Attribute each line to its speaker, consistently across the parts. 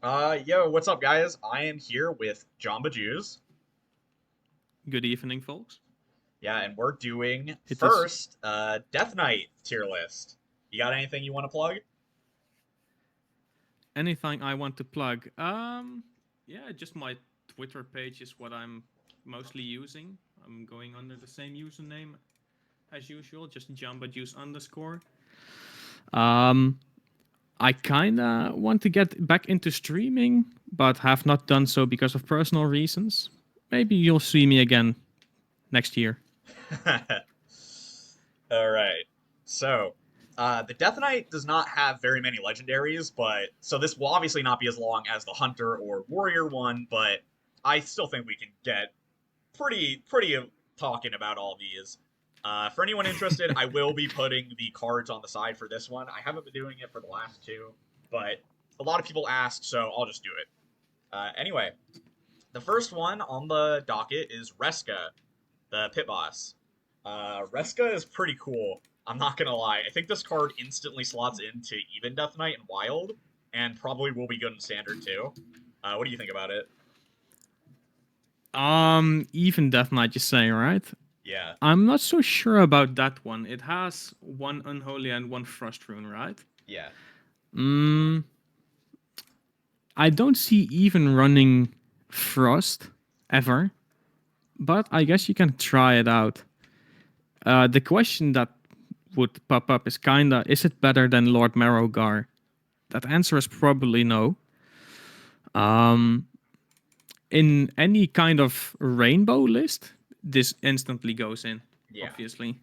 Speaker 1: Yo, what's up, guys? I am here with Jamba Juice.
Speaker 2: Good evening, folks.
Speaker 1: Yeah, and we're doing
Speaker 2: It is
Speaker 1: first, Death Knight tier list. You got anything you want to plug?
Speaker 2: anything I want to plug. Yeah, just my Twitter page is what I'm mostly using. I'm going under the same username as usual, just JambaJuice underscore. Um, I kinda want to get back into streaming, but have not done so because of personal reasons. Maybe you'll see me again next year.
Speaker 1: All right. So, the Death Knight does not have very many legendaries, but so this will obviously not be as long as the Hunter or Warrior one, but I still think we can get pretty talking about all these. For anyone interested, I will be putting the cards on the side for this one. I haven't been doing it for the last two, but a lot of people asked, so I'll just do it. Anyway, the first one on the docket is Reska, the pit boss. Reska is pretty cool. I'm not gonna lie. I think this card instantly slots into even Death Knight and Wild, and probably will be good in Standard too. What do you think about it?
Speaker 2: Even Death Knight, you say, right?
Speaker 1: Yeah,
Speaker 2: I'm not so sure about that one. It has one Unholy and one Frost Rune, right?
Speaker 1: yeah.
Speaker 2: Mm, I don't see even running Frost ever, but I guess you can try it out. The question that would pop up is kinda: is it better than Lord Marrowgar? That answer is probably no. Um, in any kind of rainbow list, this instantly goes in.
Speaker 1: Yeah.
Speaker 2: Obviously,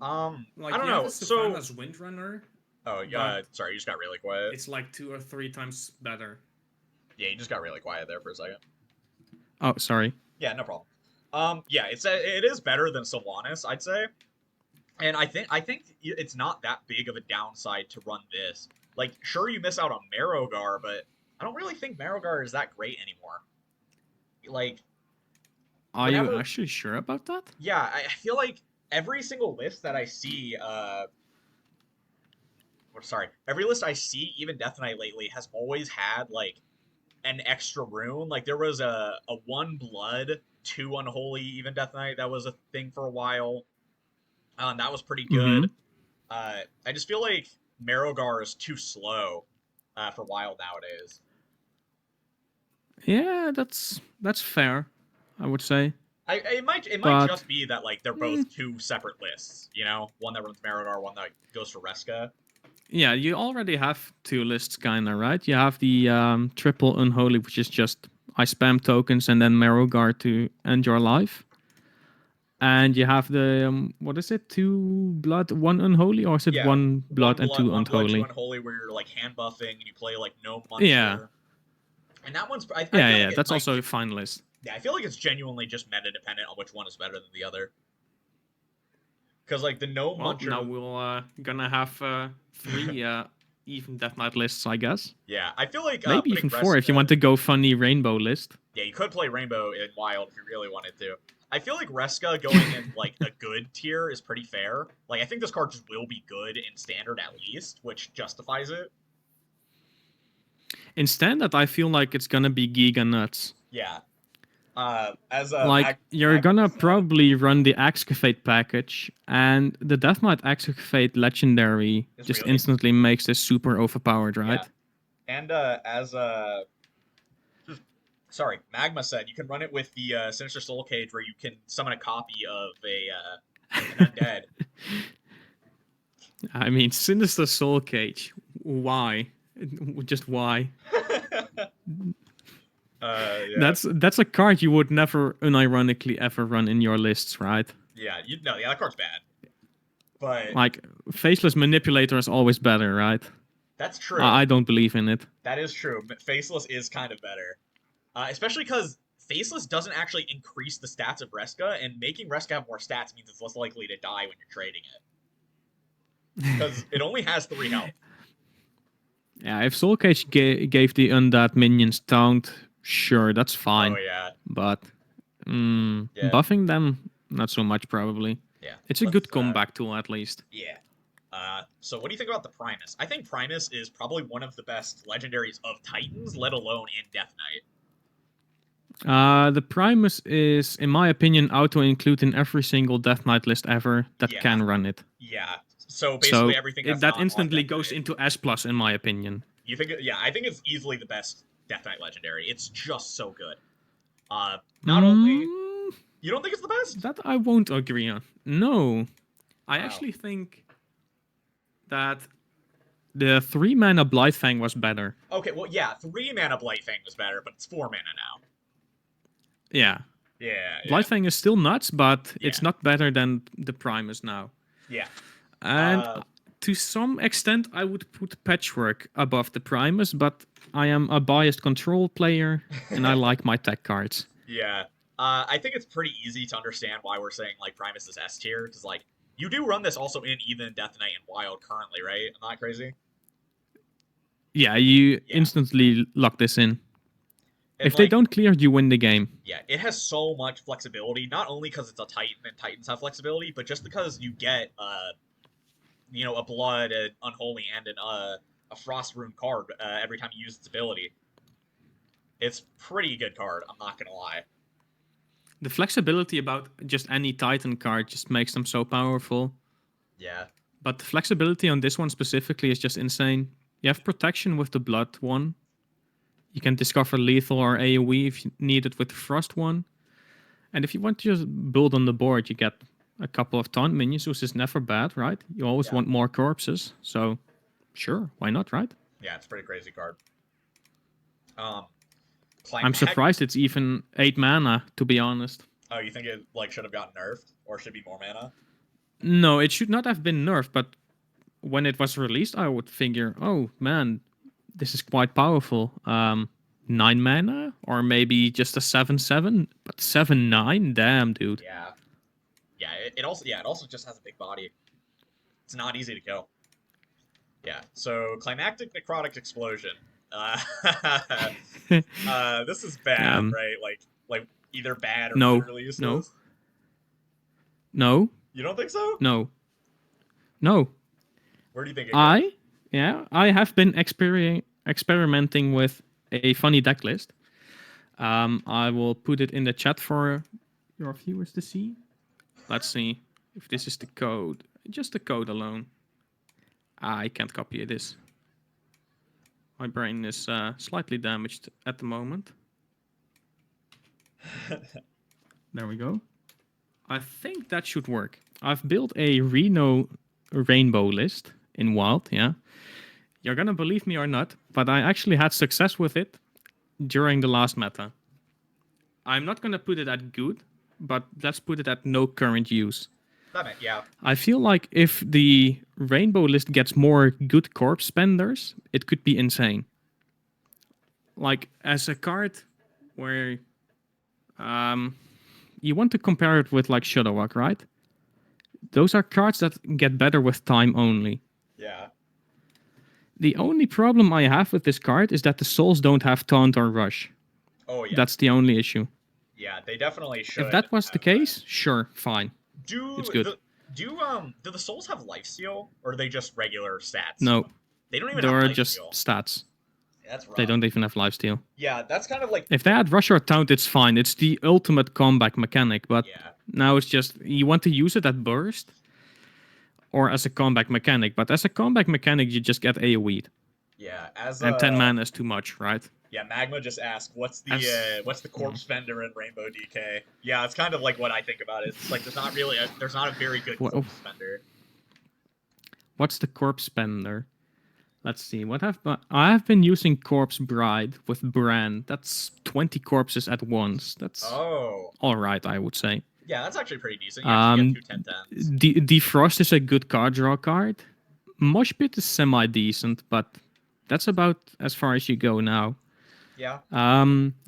Speaker 1: I
Speaker 2: like
Speaker 1: don't
Speaker 2: you have a
Speaker 1: know. So,
Speaker 2: Savannah's Windrunner,
Speaker 1: oh,
Speaker 2: but
Speaker 1: sorry, you just got really quiet.
Speaker 2: it's like 2 or 3 times better.
Speaker 1: Yeah, you just got really quiet there for a second.
Speaker 2: Oh, sorry.
Speaker 1: Yeah, no problem. Yeah, it is better than Sylvanas, I'd say, and I think it's not that big of a downside to run this. Like, sure, you miss out on Marrowgar, but I don't really think Marrowgar is that great anymore. Like,
Speaker 2: Are you
Speaker 1: whenever,
Speaker 2: actually sure about that?
Speaker 1: yeah, I feel like every single list that I see, or sorry, every list I see, even Death Knight lately, has always had like an extra rune. Like there was a one blood, two unholy, even Death Knight that was a thing for a while. That was pretty
Speaker 2: Mm-hmm.
Speaker 1: good. I just feel like Marrowgar is too slow for wild nowadays.
Speaker 2: Yeah, that's fair, I would say.
Speaker 1: It might
Speaker 2: But
Speaker 1: just be that like they're
Speaker 2: mm,
Speaker 1: both two separate lists. You know, one that runs Marrowgar, one that goes for Reska.
Speaker 2: yeah, you already have two lists, kinda, right? You have the triple unholy, which is just I spam tokens and then Marrowguard to end your life. And you have the what is it? Two blood, one unholy, or is it
Speaker 1: Yeah,
Speaker 2: one blood and two
Speaker 1: one blood, two
Speaker 2: unholy?
Speaker 1: unholy, where you're like hand buffing and you play like no
Speaker 2: Yeah,
Speaker 1: muncher. And that one's I
Speaker 2: yeah,
Speaker 1: feel like
Speaker 2: yeah.
Speaker 1: it
Speaker 2: That's
Speaker 1: might
Speaker 2: also a fine list.
Speaker 1: yeah, I feel like it's genuinely just meta dependent on which one is better than the other. Because like the no
Speaker 2: Well, now
Speaker 1: muncher,
Speaker 2: we'll gonna have three even Death Knight lists, I guess.
Speaker 1: yeah, I feel like
Speaker 2: Maybe
Speaker 1: putting
Speaker 2: even four if you want
Speaker 1: Reska,
Speaker 2: to go funny rainbow list.
Speaker 1: yeah, you could play Rainbow in Wild if you really wanted to. I feel like Reska going in like a good tier is pretty fair. Like I think this card just will be good in Standard at least, which justifies it.
Speaker 2: In standard, I feel like it's gonna be giga nuts.
Speaker 1: Yeah. As
Speaker 2: Like you're
Speaker 1: Magma
Speaker 2: gonna
Speaker 1: said,
Speaker 2: probably run the Excavate package, and the Death Knight Excavate legendary
Speaker 1: is
Speaker 2: just
Speaker 1: really
Speaker 2: instantly makes this super overpowered,
Speaker 1: yeah.
Speaker 2: right?
Speaker 1: And as sorry, Magma said, you can run it with the Sinister Soul Cage, where you can summon a copy of an undead.
Speaker 2: I mean, Sinister Soul Cage. Why? Just why?
Speaker 1: Yeah,
Speaker 2: That's a card you would never unironically ever run in your lists, right?
Speaker 1: yeah, you know, yeah, that card's bad, but
Speaker 2: Like Faceless Manipulator is always better, right?
Speaker 1: that's true.
Speaker 2: I don't believe in it.
Speaker 1: That is true. Faceless is kind of better, especially because Faceless doesn't actually increase the stats of Reska, and making Reska have more stats means it's less likely to die when you're trading it because it only has three health.
Speaker 2: Yeah, if Soul Cage gave the undead minions taunt, sure, that's
Speaker 1: Oh
Speaker 2: fine.
Speaker 1: yeah,
Speaker 2: But
Speaker 1: yeah,
Speaker 2: buffing them, not so much probably.
Speaker 1: yeah.
Speaker 2: It's a good
Speaker 1: Let's
Speaker 2: comeback tool at least.
Speaker 1: yeah. So what do you think about the Primus? I think Primus is probably one of the best legendaries of Titans, let alone in Death Knight.
Speaker 2: The Primus is, in my opinion, auto-include in every single Death Knight list ever that
Speaker 1: Yeah,
Speaker 2: can run it.
Speaker 1: yeah. So basically
Speaker 2: So
Speaker 1: everything that's
Speaker 2: that
Speaker 1: not on
Speaker 2: instantly
Speaker 1: Death
Speaker 2: goes
Speaker 1: Knight.
Speaker 2: into S plus, in my opinion.
Speaker 1: You think? Yeah, I think it's easily the best Death Knight legendary. It's just so good. Not only
Speaker 2: Mm,
Speaker 1: you don't think it's the best?
Speaker 2: that I won't agree on. No, I
Speaker 1: Wow.
Speaker 2: actually think that the 3 mana Blightfang was better.
Speaker 1: Okay, well, yeah, 3 mana Blightfang was better, but it's 4 mana now.
Speaker 2: Yeah,
Speaker 1: Yeah, yeah,
Speaker 2: Blightfang is still nuts, but
Speaker 1: yeah,
Speaker 2: it's not better than the Primus now.
Speaker 1: yeah.
Speaker 2: And
Speaker 1: Uh,
Speaker 2: to some extent, I would put Patchwork above the Primus, but I am a biased control player and I like my tech cards.
Speaker 1: yeah. I think it's pretty easy to understand why we're saying like Primus is S tier, because like you do run this also in even Death Knight and Wild currently, right? I'm not crazy.
Speaker 2: Yeah, you
Speaker 1: Yeah,
Speaker 2: instantly lock this in.
Speaker 1: and
Speaker 2: If they
Speaker 1: like
Speaker 2: don't clear, you win the game.
Speaker 1: yeah, it has so much flexibility. Not only because it's a Titan and Titans have flexibility, but just because you get a blood, an unholy, and a frost rune card every time you use its ability. It's pretty good card. I'm not gonna lie.
Speaker 2: The flexibility about just any Titan card just makes them so powerful.
Speaker 1: Yeah,
Speaker 2: But the flexibility on this one specifically is just insane. You have protection with the blood one. You can discover lethal or AoE if you need it with the frost one. And if you want to just build on the board, you get a couple of taunt minions, which is never bad, right? You always
Speaker 1: yeah,
Speaker 2: want more corpses. So, sure, why not, right?
Speaker 1: yeah. It's a pretty crazy card. Um,
Speaker 2: I'm
Speaker 1: Climactic.
Speaker 2: surprised it's even 8 mana, to be honest.
Speaker 1: Oh, you think it like should have gotten nerfed or should be more mana?
Speaker 2: No, it should not have been nerfed, but when it was released, I would figure, oh man, this is quite powerful. 9 mana, or maybe just a 7/7, but 7/9, damn, dude.
Speaker 1: Yeah, yeah. It also just has a big body. It's not easy to kill. Yeah. So climactic necrotic explosion. Uh, this is bad,
Speaker 2: um,
Speaker 1: right? Like either bad or
Speaker 2: no,
Speaker 1: literally
Speaker 2: no,
Speaker 1: useless.
Speaker 2: no,
Speaker 1: You don't think so?
Speaker 2: no, no.
Speaker 1: Where do you think it goes?
Speaker 2: I, yeah, I have been experimenting with a funny deck list. I will put it in the chat for your viewers to see. Let's see if this is the code. Just the code alone. I can't copy this. My brain is slightly damaged at the moment. There we go. I think that should work. I've built a Reno rainbow list in Wild, yeah. You're gonna believe me or not, but I actually had success with it during the last meta. I'm not gonna put it at good, but let's put it at no current use.
Speaker 1: Yeah,
Speaker 2: I feel like if the rainbow list gets more good corpse spenders, it could be insane. Like as a card where um, you want to compare it with like Shadowwalk, right? Those are cards that get better with time only.
Speaker 1: yeah.
Speaker 2: The only problem I have with this card is that the souls don't have taunt or rush.
Speaker 1: Oh yeah,
Speaker 2: That's the only issue.
Speaker 1: yeah. They definitely
Speaker 2: If
Speaker 1: should
Speaker 2: that was the
Speaker 1: have that.
Speaker 2: case, sure, fine. It's
Speaker 1: Do
Speaker 2: good.
Speaker 1: the do the souls have lifesteal or are they just regular stats?
Speaker 2: No,
Speaker 1: They don't even have
Speaker 2: they're just
Speaker 1: lifesteal.
Speaker 2: stats.
Speaker 1: That's
Speaker 2: They
Speaker 1: rough.
Speaker 2: don't even have lifesteal.
Speaker 1: Yeah, that's kind of like
Speaker 2: If they had rush or taunt, it's fine. It's the ultimate comeback mechanic, but
Speaker 1: yeah,
Speaker 2: now it's just you want to use it at burst or as a comeback mechanic. But as a comeback mechanic, you just get AoE.
Speaker 1: yeah. As
Speaker 2: And 10 mana is too much, right?
Speaker 1: yeah, Magma just asked,
Speaker 2: As
Speaker 1: what's the corpse vendor in Rainbow DK? Yeah, it's kind of like what I think about it. It's like there's not a very good
Speaker 2: wha-
Speaker 1: corpse vendor.
Speaker 2: what's the corpse spender? Let's see. I have been using Corpse Bride with Brand. That's 20 corpses at once. That's
Speaker 1: Oh,
Speaker 2: all right, I would say.
Speaker 1: yeah, that's actually pretty decent. You actually get two 10/10s.
Speaker 2: Defrost is a good card draw card. Mosh Pit is semi decent, but that's about as far as you go now.
Speaker 1: Yeah.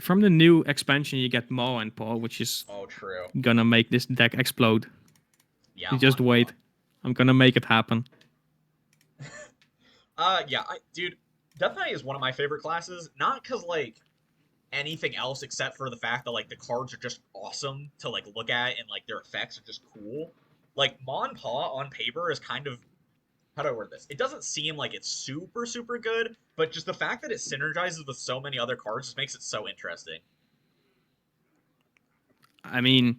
Speaker 2: From the new expansion, you get Maw and Paw, which is
Speaker 1: Oh, true.
Speaker 2: gonna make this deck explode.
Speaker 1: Yeah.
Speaker 2: You just wait. I'm gonna make it happen.
Speaker 1: Yeah, dude, Death Knight is one of my favorite classes. Not because like anything else except for the fact that like the cards are just awesome to like look at and like their effects are just cool. Like Mon Pa on paper is kind of how do I word this? It doesn't seem like it's super super good, but just the fact that it synergizes with so many other cards just makes it so interesting.
Speaker 2: I mean,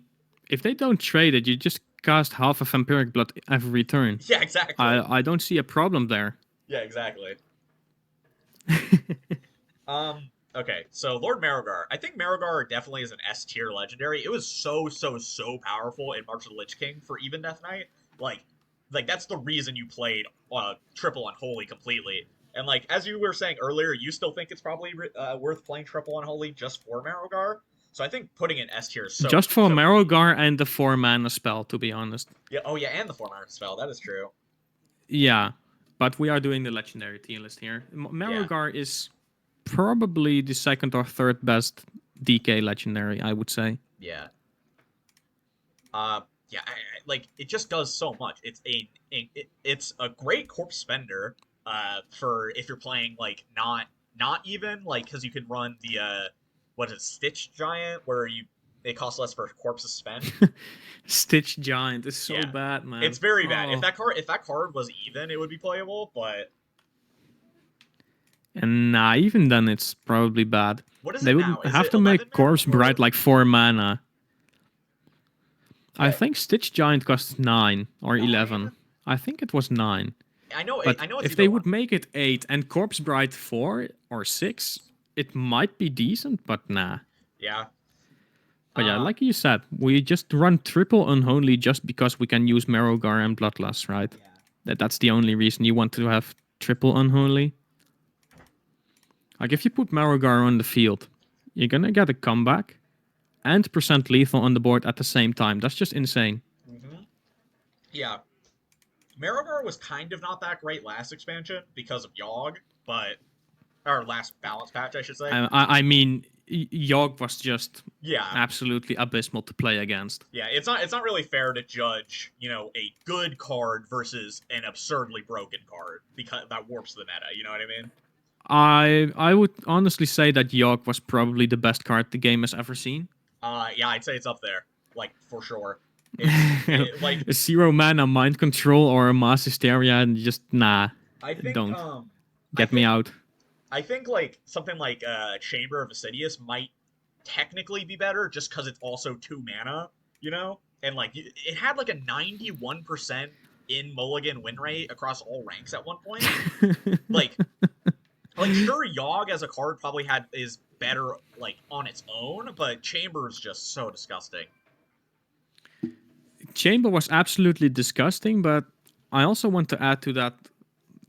Speaker 2: if they don't trade it, you just cast half of Vampiric Blood every turn.
Speaker 1: Yeah, exactly.
Speaker 2: I don't see a problem there.
Speaker 1: Yeah, exactly. Okay, so Lord Marogar. I think Marogar definitely is an S tier legendary. It was so, so, so powerful in March of the Lich King for even Death Knight. Like, like that's the reason you played triple Unholy completely. And like as you were saying earlier, you still think it's probably worth playing triple Unholy just for Marogar. So I think putting in S tier is so
Speaker 2: Just for
Speaker 1: so key.
Speaker 2: Marrowgar and the 4 mana spell, to be honest.
Speaker 1: Yeah. Oh yeah, and the former spell. That is true.
Speaker 2: Yeah, but we are doing the legendary tier list here.
Speaker 1: Yeah.
Speaker 2: Marrowgar is probably the second or third best DK legendary, I would say.
Speaker 1: Yeah. Uh, yeah, like it just does so much. It's a great corpse spender. For if you're playing like not even like because you can run the what is it, Stitch Giant where you it costs less for corpses spent.
Speaker 2: Stitch Giant is so
Speaker 1: Yeah,
Speaker 2: bad,
Speaker 1: it's
Speaker 2: man.
Speaker 1: very bad.
Speaker 2: Oh.
Speaker 1: If that card was even, it would be playable. But
Speaker 2: And nah, even then it's probably bad.
Speaker 1: what is
Speaker 2: They
Speaker 1: it
Speaker 2: would
Speaker 1: now? Is
Speaker 2: have
Speaker 1: it
Speaker 2: to
Speaker 1: 11
Speaker 2: make
Speaker 1: mana
Speaker 2: Corpse Bride
Speaker 1: or
Speaker 2: like 4 mana. I
Speaker 1: yeah,
Speaker 2: think Stitch Giant costs 9 or 11.
Speaker 1: 9?
Speaker 2: I think it was 9. But
Speaker 1: I know it's
Speaker 2: if
Speaker 1: either
Speaker 2: they
Speaker 1: one.
Speaker 2: would make it 8 and Corpse Bride 4 or 6, it might be decent, but nah.
Speaker 1: Yeah.
Speaker 2: But yeah,
Speaker 1: Uh,
Speaker 2: like you said, we just run triple unholy just because we can use Marrowgar and Bloodlust, right?
Speaker 1: yeah.
Speaker 2: That's the only reason you want to have triple unholy. Like if you put Marrowgar on the field, you're gonna get a comeback and percent lethal on the board at the same time. That's just insane.
Speaker 1: Yeah. Marigar was kind of not that great last expansion because of Yogg, but or last balance patch, I should say.
Speaker 2: I mean, Yogg was just
Speaker 1: Yeah,
Speaker 2: absolutely abysmal to play against.
Speaker 1: yeah. It's not really fair to judge, you know, a good card versus an absurdly broken card because that warps the meta. You know what I mean?
Speaker 2: I would honestly say that Yogg was probably the best card the game has ever seen.
Speaker 1: Yeah, I'd say it's up there, like for sure. Like
Speaker 2: A 0 mana mind control or a mass hysteria, and just nah,
Speaker 1: I think
Speaker 2: don't
Speaker 1: I
Speaker 2: get me
Speaker 1: think
Speaker 2: out.
Speaker 1: I think like something like Chamber of Assidious might technically be better just because it's also 2 mana, you know? And like it had like a 91% in Mulligan win rate across all ranks at one point. Like sure Yogg as a card probably had is better like on its own, but Chamber is just so disgusting.
Speaker 2: Chamber was absolutely disgusting, but I also want to add to that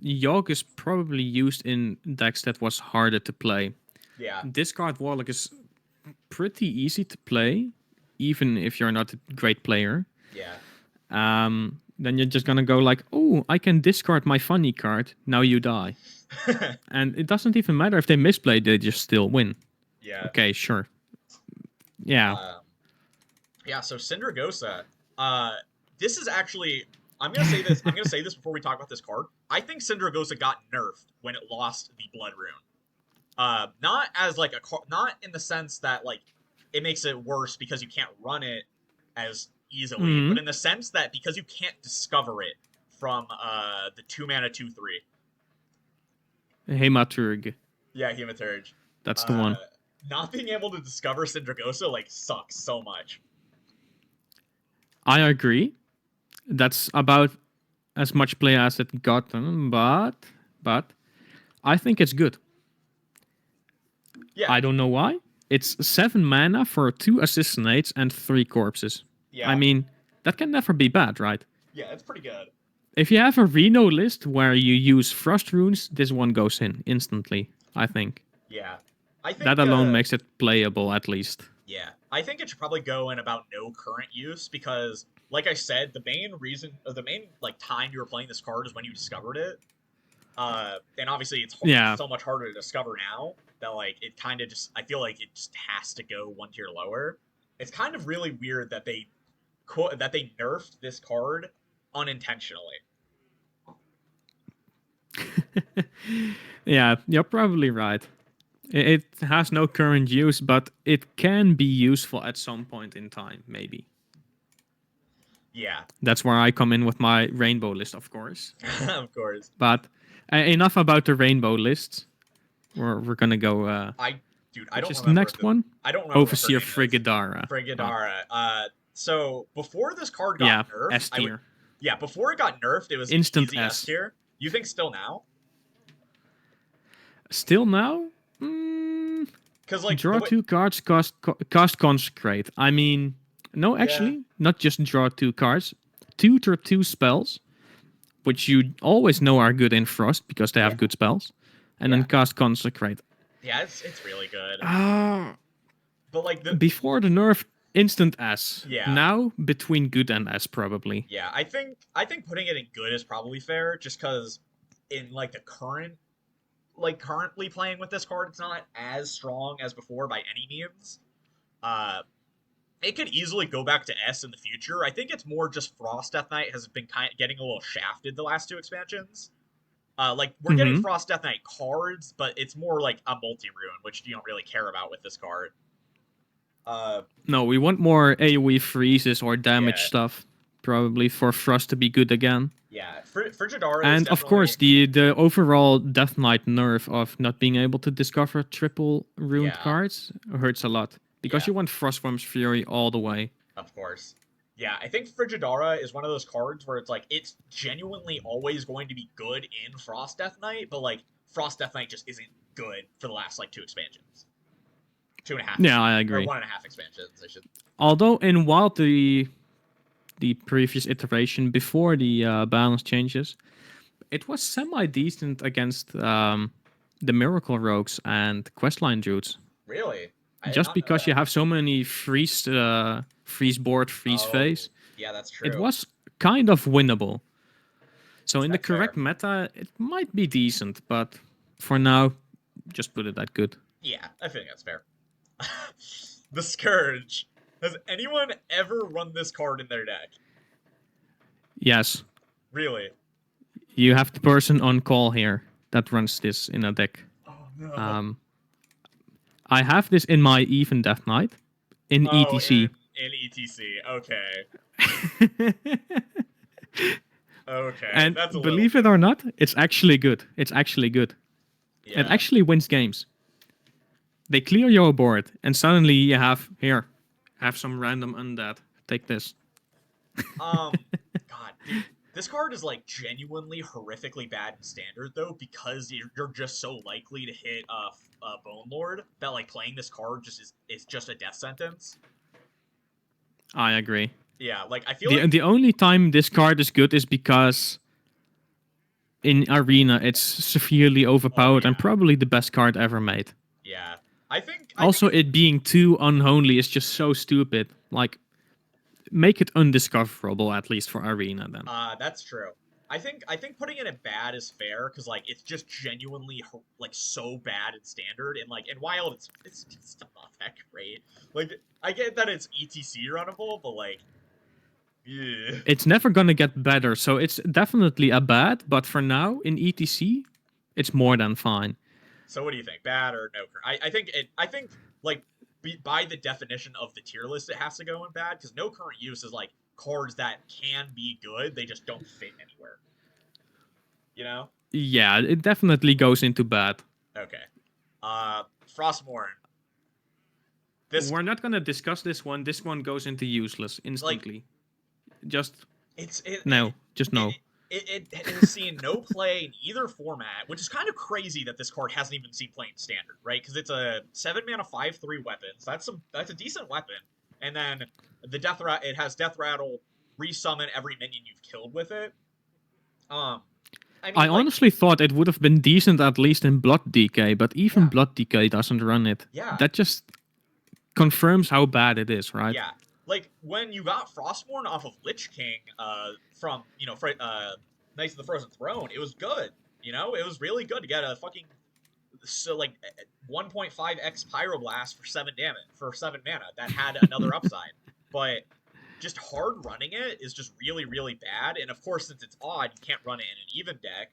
Speaker 2: Yogg is probably used in decks that was harder to play.
Speaker 1: Yeah.
Speaker 2: Discard Warlock is pretty easy to play, even if you're not a great player.
Speaker 1: Yeah.
Speaker 2: Then you're just gonna go like, oh, I can discard my funny card. Now you die, and it doesn't even matter if they misplay; they just still win.
Speaker 1: Yeah.
Speaker 2: Okay, sure. Yeah,
Speaker 1: Um yeah, so Syndragosa, uh this is actually I'm gonna say this before we talk about this card. I think Syndragosa got nerfed when it lost the Blood Rune. Not as like not in the sense that like it makes it worse because you can't run it as easily, but
Speaker 2: mm-hmm.
Speaker 1: in the sense that because you can't discover it from the 2 mana 2/3.
Speaker 2: Hematurg.
Speaker 1: Yeah, Hematurge.
Speaker 2: That's the
Speaker 1: Uh,
Speaker 2: one.
Speaker 1: Not being able to discover Syndragosa like sucks so much.
Speaker 2: I agree. That's about as much play as it gotten, but I think it's good.
Speaker 1: Yeah,
Speaker 2: I don't know why. It's 7 mana for 2 assassinates and 3 corpses. I
Speaker 1: yeah,
Speaker 2: mean, that can never be bad, right?
Speaker 1: yeah. It's pretty good.
Speaker 2: If you have a Reno list where you use Frost runes, this one goes in instantly, I think.
Speaker 1: Yeah, I
Speaker 2: That
Speaker 1: think.
Speaker 2: alone makes it playable, at least.
Speaker 1: Yeah, I think it should probably go in about no current use because, like I said, the main reason, or the main like time you were playing this card is when you discovered it. And obviously it's
Speaker 2: Yeah.
Speaker 1: so much harder to discover now that like it kind of just I feel like it just has to go one tier lower. It's kind of really weird that they nerfed this card unintentionally.
Speaker 2: Yeah, you're probably right. It has no current use, but it can be useful at some point in time, maybe.
Speaker 1: Yeah,
Speaker 2: That's where I come in with my rainbow list, of course.
Speaker 1: of course.
Speaker 2: But enough about the rainbow lists. We're gonna go.
Speaker 1: I, dude, I
Speaker 2: Which
Speaker 1: don't
Speaker 2: is the
Speaker 1: remember
Speaker 2: next one?
Speaker 1: I don't remember what her
Speaker 2: Overseer
Speaker 1: name is.
Speaker 2: Frigidara.
Speaker 1: Frigidara. So before this card got
Speaker 2: Yeah,
Speaker 1: nerfed,
Speaker 2: S tier.
Speaker 1: yeah, before it got nerfed, it was an
Speaker 2: Instant
Speaker 1: easy S
Speaker 2: S.
Speaker 1: tier. You think still now?
Speaker 2: Still now? Mm,
Speaker 1: Because like the
Speaker 2: draw
Speaker 1: way,
Speaker 2: two cards, cast Consecrate. I mean, no,
Speaker 1: yeah,
Speaker 2: actually, not just draw two cards. Tutor two spells, which you always know are good in Frost because they
Speaker 1: yeah,
Speaker 2: have good spells. And then
Speaker 1: yeah,
Speaker 2: cast Consecrate.
Speaker 1: yeah. It's really good.
Speaker 2: Ah,
Speaker 1: But like the
Speaker 2: before the nerf, instant S.
Speaker 1: yeah,
Speaker 2: Now, between good and S, probably.
Speaker 1: yeah. I think putting it in good is probably fair, just because in like the current currently playing with this card, it's not as strong as before by any means. Uh, it could easily go back to S in the future. I think it's more just Frost Death Knight has been kind of getting a little shafted the last two expansions. Like we're getting
Speaker 2: Mm-hmm.
Speaker 1: Frost Death Knight cards, but it's more like a multi rune, which you don't really care about with this card. Uh,
Speaker 2: No, we want more AoE freezes or damage
Speaker 1: yeah,
Speaker 2: stuff, probably, for Frost to be good again.
Speaker 1: yeah. Frigidara is
Speaker 2: And of
Speaker 1: definitely
Speaker 2: course, the overall Death Knight nerf of not being able to discover triple ruined
Speaker 1: yeah,
Speaker 2: cards hurts a lot because
Speaker 1: yeah.
Speaker 2: you want Frostworm's Fury all the way.
Speaker 1: Of course. Yeah, I think Frigidara is one of those cards where it's like it's genuinely always going to be good in Frost Death Knight, but like Frost Death Knight just isn't good for the last like two expansions, two and a half
Speaker 2: Yeah,
Speaker 1: expansions,
Speaker 2: I
Speaker 1: or
Speaker 2: agree.
Speaker 1: one and a half expansions. I should.
Speaker 2: Although in Wild, the previous iteration before the balance changes, it was semi decent against the Miracle Rogues and Questline Druids.
Speaker 1: Really, I did
Speaker 2: Just
Speaker 1: not know
Speaker 2: because you
Speaker 1: that.
Speaker 2: have so many freeze board, freeze
Speaker 1: Oh,
Speaker 2: phase,
Speaker 1: yeah, that's
Speaker 2: it
Speaker 1: true.
Speaker 2: was kind of winnable. So in the
Speaker 1: That's fair.
Speaker 2: correct meta, it might be decent, but for now, just put it at good.
Speaker 1: Yeah, I think that's fair. The Scourge. Has anyone ever run this card in their deck?
Speaker 2: Yes,
Speaker 1: Really?
Speaker 2: you have the person on call here that runs this in a deck.
Speaker 1: Oh no.
Speaker 2: Um, I have this in my Even Death Knight in
Speaker 1: Oh,
Speaker 2: ETC.
Speaker 1: in ETC. Okay. Okay,
Speaker 2: And
Speaker 1: that's a little
Speaker 2: believe it or
Speaker 1: different.
Speaker 2: not, it's actually good. It's actually good. It
Speaker 1: Yeah.
Speaker 2: actually wins games. They clear your board, and suddenly you have some random undead. Take this.
Speaker 1: God, dude, this card is like genuinely horrifically bad in standard though, because you're just so likely to hit a Bone Lord that like playing this card just is just a death sentence.
Speaker 2: I agree.
Speaker 1: Yeah, like I feel
Speaker 2: The
Speaker 1: like
Speaker 2: the only time this card is good is because in Arena it's severely
Speaker 1: oh
Speaker 2: overpowered and
Speaker 1: yeah,
Speaker 2: probably the best card ever made.
Speaker 1: yeah. I think
Speaker 2: Also, it being too unholy is just so stupid. Like, make it undiscoverable at least for Arena then.
Speaker 1: that's true. I think putting it in bad is fair because like it's just genuinely like so bad in standard and like in wild it's still not that great. Like I get that it's ETC runnable, but like yeah.
Speaker 2: It's never gonna get better, so it's definitely a bad. But for now in ETC, it's more than fine.
Speaker 1: So what do you think? Bad or no? I think like by the definition of the tier list, it has to go in bad because no current use is like cards that can be good. They just don't fit anywhere. You know?
Speaker 2: Yeah, it definitely goes into bad.
Speaker 1: Okay. Frostmourne. This
Speaker 2: We're not gonna discuss this one. This one goes into useless
Speaker 1: like
Speaker 2: instantly. Just
Speaker 1: it's it it
Speaker 2: no. Just
Speaker 1: it,
Speaker 2: no.
Speaker 1: it has seen no play in either format, which is kind of crazy that this card hasn't even seen play in standard, right? Because it's a 7 mana 5/3 weapon. So that's a decent weapon. And then it has Death Rattle, resummon every minion you've killed with it. Um, I
Speaker 2: I
Speaker 1: mean, like,
Speaker 2: honestly thought it would have been decent at least in Blood Decay, but even
Speaker 1: yeah,
Speaker 2: Blood Decay doesn't run it.
Speaker 1: yeah,
Speaker 2: That just confirms how bad it is, right?
Speaker 1: yeah. Like when you got Frostmourne off of Lich King, from Knights of the Frozen Throne, it was good. It was really good to get a fucking 1.5x Pyroblast for 7 damage for 7 mana that had another upside, but just hard running it is just really really bad. And of course, since it's odd, you can't run it in an even deck,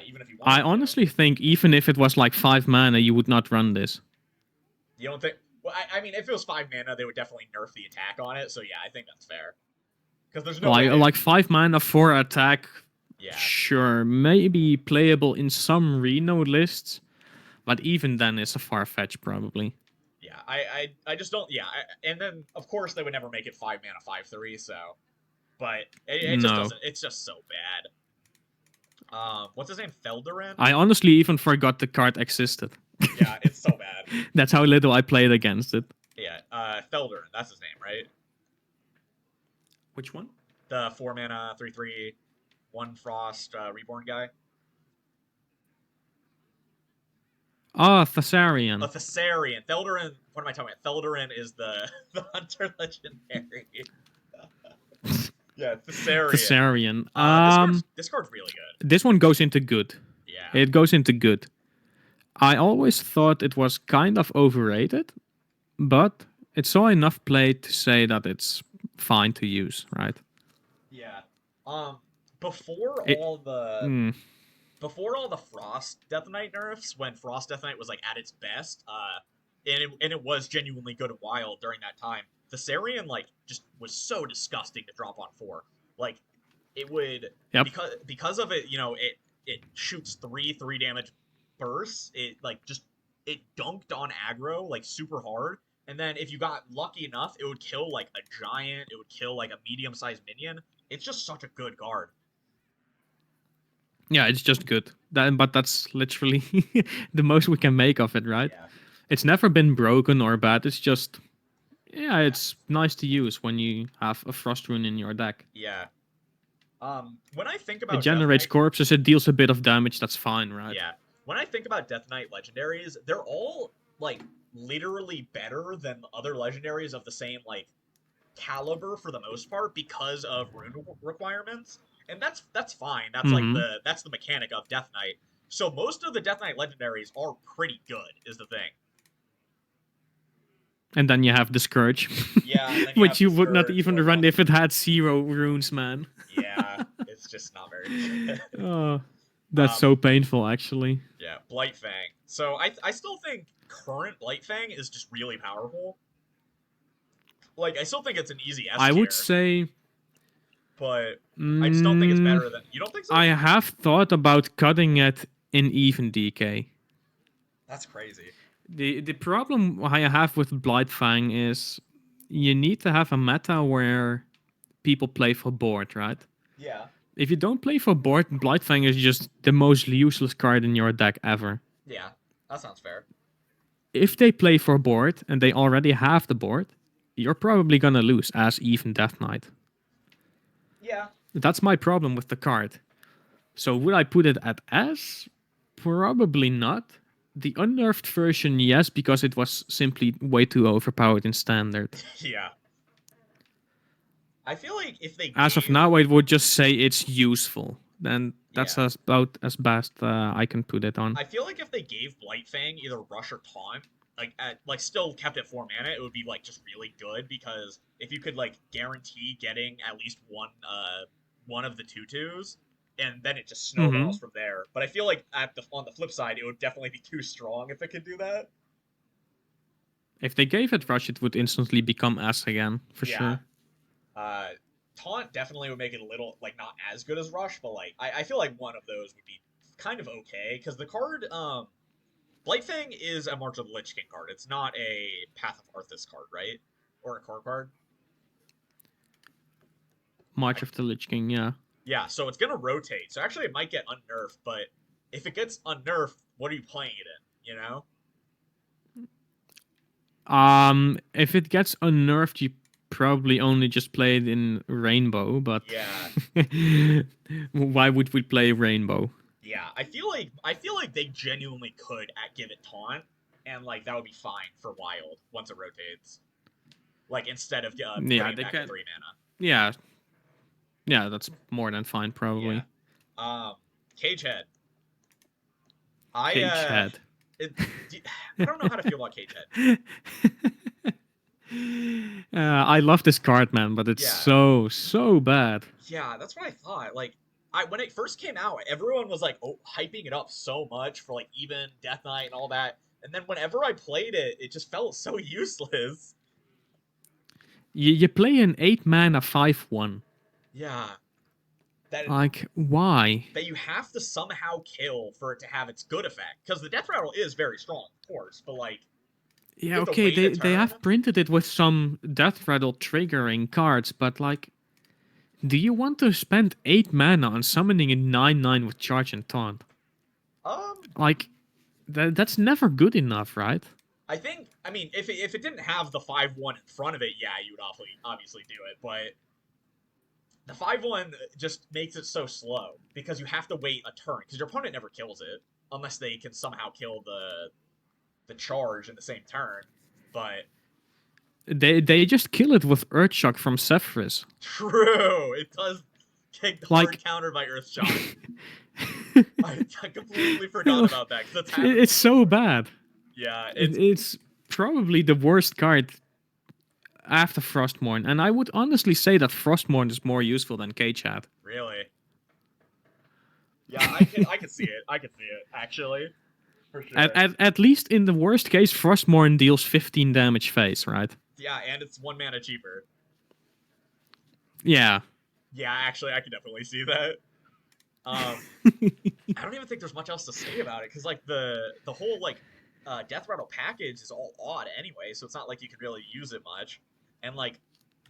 Speaker 1: even if you
Speaker 2: I
Speaker 1: wanted to.
Speaker 2: honestly think even if it was like 5 mana, you would not run this.
Speaker 1: You don't think? Well, I mean, if it was 5 mana, they would definitely nerf the attack on it. So yeah, I think that's fair. because there's no way.
Speaker 2: Like 5 mana for attack.
Speaker 1: Yeah,
Speaker 2: Sure, maybe playable in some Reno lists, but even then, it's a far fetch probably.
Speaker 1: yeah. I just don't. Yeah, and then of course they would never make it 5 mana 5/3. So, but it just
Speaker 2: No,
Speaker 1: doesn't. It's just so bad. What's his name? Felderin?
Speaker 2: I honestly even forgot the card existed.
Speaker 1: Yeah, it's so bad.
Speaker 2: That's how little I played against it.
Speaker 1: Yeah, Felderin. That's his name, right?
Speaker 2: Which one?
Speaker 1: The 4 mana 3/3 one frost reborn guy.
Speaker 2: Ah,
Speaker 1: A
Speaker 2: Thessarian.
Speaker 1: Thessarian. Felderin. What am I talking about? Felderin is the the hunter legendary. Yeah, Thessarian.
Speaker 2: Thessarian.
Speaker 1: This card's really good.
Speaker 2: This one goes into good.
Speaker 1: Yeah.
Speaker 2: It goes into good. I always thought it was kind of overrated, but it saw enough play to say that it's fine to use, right?
Speaker 1: Yeah. Um. Before
Speaker 2: It,
Speaker 1: all the
Speaker 2: mm,
Speaker 1: before all the Frost Death Knight nerfs, when Frost Death Knight was like at its best, and it was genuinely good and wild during that time. Thessarian like just was so disgusting to drop on 4. Like it would
Speaker 2: yep.
Speaker 1: because of it, it shoots 3 damage bursts. It like just it dunked on aggro like super hard. And then if you got lucky enough, it would kill like a giant, it would kill like a medium-sized minion. It's just such a good guard.
Speaker 2: Yeah, it's just good. But that's literally the most we can make of it, right?
Speaker 1: Yeah.
Speaker 2: It's never been broken or bad. It's just, yeah,
Speaker 1: Yeah.
Speaker 2: it's nice to use when you have a Frost Rune in your deck.
Speaker 1: Yeah. When I think
Speaker 2: It
Speaker 1: about Death
Speaker 2: generates
Speaker 1: Knight,
Speaker 2: corpses, it deals a bit of damage, that's fine, right?
Speaker 1: yeah. When I think about Death Knight legendaries, they're all like literally better than other legendaries of the same like caliber for the most part because of rune requirements, and that's fine. That's like
Speaker 2: Mm-hmm.
Speaker 1: the mechanic of Death Knight. So most of the Death Knight legendaries are pretty good, is the thing.
Speaker 2: And then you have the Scourge.
Speaker 1: Yeah, and then you
Speaker 2: Which
Speaker 1: have the
Speaker 2: you would not
Speaker 1: Scourge
Speaker 2: even
Speaker 1: or
Speaker 2: run if it had 0 runes, man.
Speaker 1: yeah, it's just not very good.
Speaker 2: Oh, that's
Speaker 1: um,
Speaker 2: so painful, actually.
Speaker 1: yeah, Blightfang. So I still think current Blightfang is just really powerful. Like I still think it's an easy S
Speaker 2: I
Speaker 1: tier,
Speaker 2: would say.
Speaker 1: but I just don't think it's
Speaker 2: Mm,
Speaker 1: better than. You don't think so?
Speaker 2: I have thought about cutting it in even DK.
Speaker 1: That's crazy.
Speaker 2: The problem I have with Blightfang is you need to have a meta where people play for board, right?
Speaker 1: Yeah.
Speaker 2: If you don't play for board, Blightfang is just the most useless card in your deck ever.
Speaker 1: Yeah, that sounds fair.
Speaker 2: If they play for board and they already have the board, you're probably gonna lose as even Death Knight.
Speaker 1: Yeah.
Speaker 2: That's my problem with the card. So would I put it at S? Probably not. The unnerfed version, yes, because it was simply way too overpowered in standard.
Speaker 1: Yeah. I feel like if they
Speaker 2: As of
Speaker 1: gave
Speaker 2: now, I would just say it's useful. Then that's
Speaker 1: yeah,
Speaker 2: about as best I can put it on.
Speaker 1: I feel like if they gave Blightfang either rush or taunt, like still kept at 4 mana, it would be like just really good because if you could like guarantee getting at least one of the tutus, and then it just
Speaker 2: Mm-hmm.
Speaker 1: snowballs from there. But I feel like on the flip side, it would definitely be too strong if it could do that.
Speaker 2: If they gave it rush, it would instantly become S again, for
Speaker 1: Yeah.
Speaker 2: sure.
Speaker 1: Uh, Taunt definitely would make it a little like not as good as Rush, but like I feel like one of those would be kind of okay because the card Blightfang is a March of the Lich King card. It's not a Path of Arthas card, right? Or a core card.
Speaker 2: March of the Lich King, yeah.
Speaker 1: Yeah, so it's gonna rotate. So actually, it might get unnerfed, but if it gets unnerfed, what are you playing it in? You know?
Speaker 2: If it gets unnerfed, you probably only just play it in Rainbow, but
Speaker 1: Yeah,
Speaker 2: why would we play Rainbow?
Speaker 1: yeah. I feel like they genuinely could give it taunt, and like that would be fine for Wild once it rotates. Like instead of
Speaker 2: Yeah,
Speaker 1: putting it
Speaker 2: they
Speaker 1: back at
Speaker 2: can.
Speaker 1: 3 mana.
Speaker 2: Yeah, yeah, that's more than fine,
Speaker 1: Yeah.
Speaker 2: probably.
Speaker 1: Cage Head. I
Speaker 2: Cage Head.
Speaker 1: it, I don't know how to feel about Cage Head.
Speaker 2: I love this card, man, but it's
Speaker 1: Yeah,
Speaker 2: so bad.
Speaker 1: yeah, that's what I thought. Like, I when it first came out, everyone was like, oh, hyping it up so much for like even Death Knight and all that. And then whenever I played it, it just felt so useless.
Speaker 2: You play an 8 mana 5/1.
Speaker 1: Yeah, that
Speaker 2: Like, why?
Speaker 1: that you have to somehow kill for it to have its good effect. Because the death rattle is very strong, of course, but like you
Speaker 2: Yeah,
Speaker 1: have to
Speaker 2: okay,
Speaker 1: wait a
Speaker 2: they
Speaker 1: turn.
Speaker 2: have printed it with some death rattle triggering cards, but like, do you want to spend 8 mana on summoning a 9/9 with charge and taunt?
Speaker 1: Um,
Speaker 2: Like, that's never good enough, right?
Speaker 1: I think I mean if it didn't have the 5/1 in front of it, yeah, you would obviously do it, but the 5/1 just makes it so slow because you have to wait a turn because your opponent never kills it unless they can somehow kill the charge in the same turn. But
Speaker 2: They just kill it with Earthshock from Sephiroth.
Speaker 1: true, it does get
Speaker 2: Like,
Speaker 1: hard countered by Earthshock. I completely forgot about that because that's happened
Speaker 2: it's so
Speaker 1: before.
Speaker 2: bad.
Speaker 1: Yeah,
Speaker 2: It's probably the worst card after Frostmourne, and I would honestly say that Frostmourne is more useful than Cage Hat.
Speaker 1: really. Yeah, I could see it. I could see it actually for sure.
Speaker 2: At least in the worst case, Frostmourne deals 15 damage face, right?
Speaker 1: Yeah, and it's 1 mana cheaper.
Speaker 2: Yeah.
Speaker 1: Yeah, actually, I could definitely see that. Um, I don't even think there's much else to say about it because like the whole like Death Rattle package is all odd anyway, so it's not like you can really use it much. And like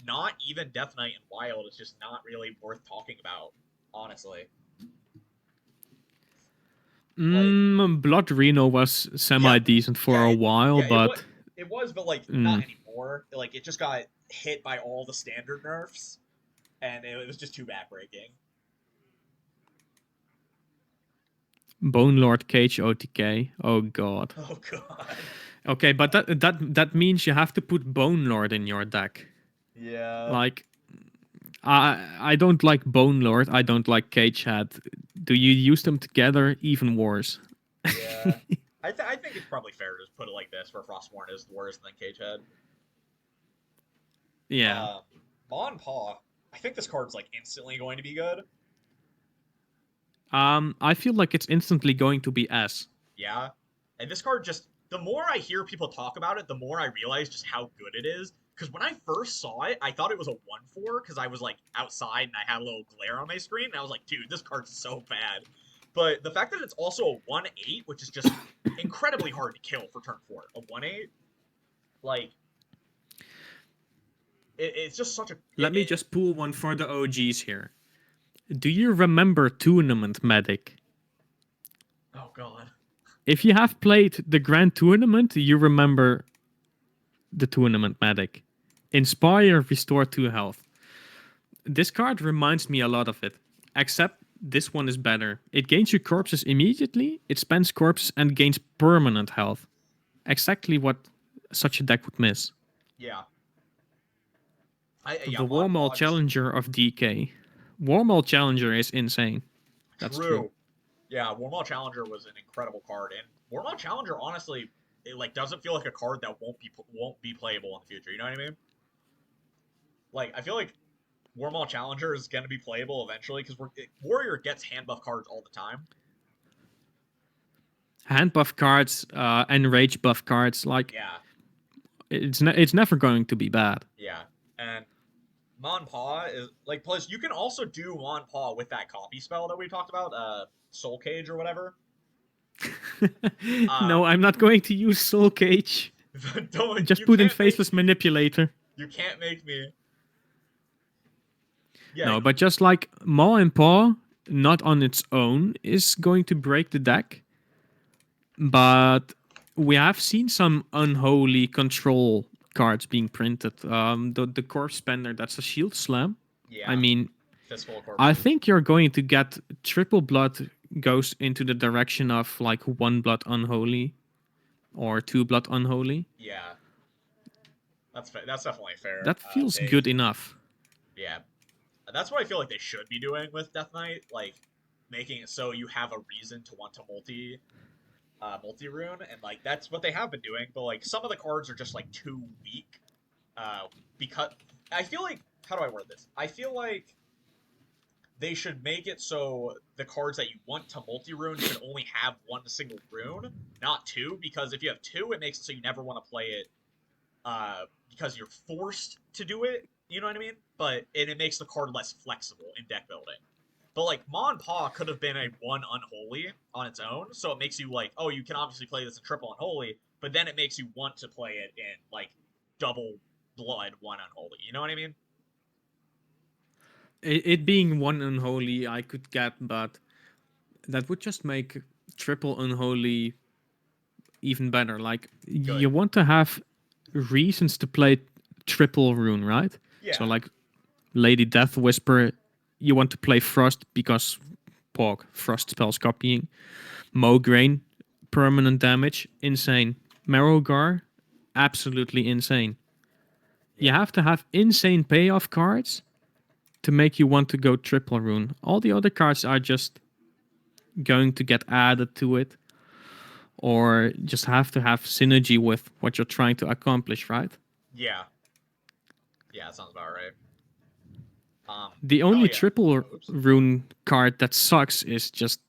Speaker 1: not even Death Knight and Wild is just not really worth talking about, honestly. Like
Speaker 2: Blood Reno was
Speaker 1: yeah,
Speaker 2: semi decent for
Speaker 1: yeah,
Speaker 2: a
Speaker 1: it,
Speaker 2: while,
Speaker 1: yeah,
Speaker 2: but
Speaker 1: it was, but like not
Speaker 2: mm,
Speaker 1: anymore. Like it just got hit by all the standard nerfs, and it was just too backbreaking.
Speaker 2: Bone Lord Cage OTK. Oh god.
Speaker 1: Oh god.
Speaker 2: Okay, but that means you have to put Bone Lord in your deck.
Speaker 1: Yeah.
Speaker 2: Like, I don't like Bone Lord. I don't like Cage Hat. Do you use them together? Even worse.
Speaker 1: Yeah. I think it's probably fair to just put it like this, where Frostmourne is worse than Cagehead.
Speaker 2: Yeah.
Speaker 1: Um, Mon Paw, I think this card's like instantly going to be good.
Speaker 2: I feel like it's instantly going to be S.
Speaker 1: Yeah. And this card just, the more I hear people talk about it, the more I realize just how good it is. Because when I first saw it, I thought it was a 1/4 because I was like outside and I had a little glare on my screen. And I was like, dude, this card's so bad. But the fact that it's also a 1/8, which is just incredibly hard to kill for turn 4, a 1/8, like, it's just such a.
Speaker 2: Let me just pull one for the OGs here. Do you remember Tournament Medic?
Speaker 1: Oh, God.
Speaker 2: If you have played the Grand Tournament, you remember the Tournament Medic. Inspire, restore 2 health. This card reminds me a lot of it, except this one is better. It gains your corpses immediately, it spends corpses and gains permanent health. Exactly what such a deck would miss.
Speaker 1: Yeah. Yeah,
Speaker 2: The
Speaker 1: Mon
Speaker 2: Warmaul
Speaker 1: Paw just.
Speaker 2: Challenger of DK. Warmaul Challenger is insane. That's true.
Speaker 1: True. Yeah, Warmaul Challenger was an incredible card, and Warmaul Challenger honestly, it like doesn't feel like a card that won't be playable in the future. You know what I mean? Like I feel like Warmaul Challenger is going to be playable eventually because Warrior gets hand buff cards all the time.
Speaker 2: Hand buff cards and rage buff cards, like
Speaker 1: Yeah,
Speaker 2: it's never going to be bad.
Speaker 1: yeah, and Mon Pa is like plus you can also do Mon Pa with that copy spell that we talked about, Soul Cage or whatever.
Speaker 2: No, I'm not going to use Soul Cage.
Speaker 1: Don't
Speaker 2: Just
Speaker 1: you
Speaker 2: put in
Speaker 1: can't make
Speaker 2: Faceless Manipulator.
Speaker 1: you can't make me. Yeah,
Speaker 2: No, but just like Maw and Paw, not on its own, is going to break the deck. But we have seen some unholy control cards being printed. The Corpse Spender, that's a Shield Slam. I
Speaker 1: yeah,
Speaker 2: mean,
Speaker 1: Fistful of
Speaker 2: I
Speaker 1: Corpses.
Speaker 2: think you're going to get Triple Blood goes into the direction of like One Blood Unholy or Two Blood Unholy.
Speaker 1: Yeah, that's definitely a fair
Speaker 2: That feels
Speaker 1: take.
Speaker 2: good enough.
Speaker 1: Yeah, that's what I feel like they should be doing with Death Knight, like making it so you have a reason to want to multi rune, and like that's what they have been doing. But like some of the cards are just like too weak, because I feel like how do I word this? I feel like they should make it so the cards that you want to multi rune should only have one single rune, not two. Because if you have two, it makes it so you never want to play it because you're forced to do it. You know what I mean? And it makes the card less flexible in deck building. But like Ma and Pa could have been a one unholy on its own, so it makes you like, oh, you can obviously play this in triple unholy, but then it makes you want to play it in like double blood one unholy. You know what I mean?
Speaker 2: It being one unholy, I could get, but that would just make triple unholy even better. Like
Speaker 1: Good.
Speaker 2: you want to have reasons to play triple rune, right? So
Speaker 1: Yeah.
Speaker 2: like Lady Death Whisper, you want to play Frost because Pog, Frost spells copying. Mograine, permanent damage, insane. Marrowgar, absolutely insane. You
Speaker 1: Yep.
Speaker 2: have to have insane payoff cards to make you want to go triple rune. All the other cards are just going to get added to it or just have to have synergy with what you're trying to accomplish, right?
Speaker 1: Yeah. Yeah, that sounds about right.
Speaker 2: The
Speaker 1: Hell
Speaker 2: only
Speaker 1: yeah.
Speaker 2: triple
Speaker 1: Oh, oops.
Speaker 2: rune card that sucks is just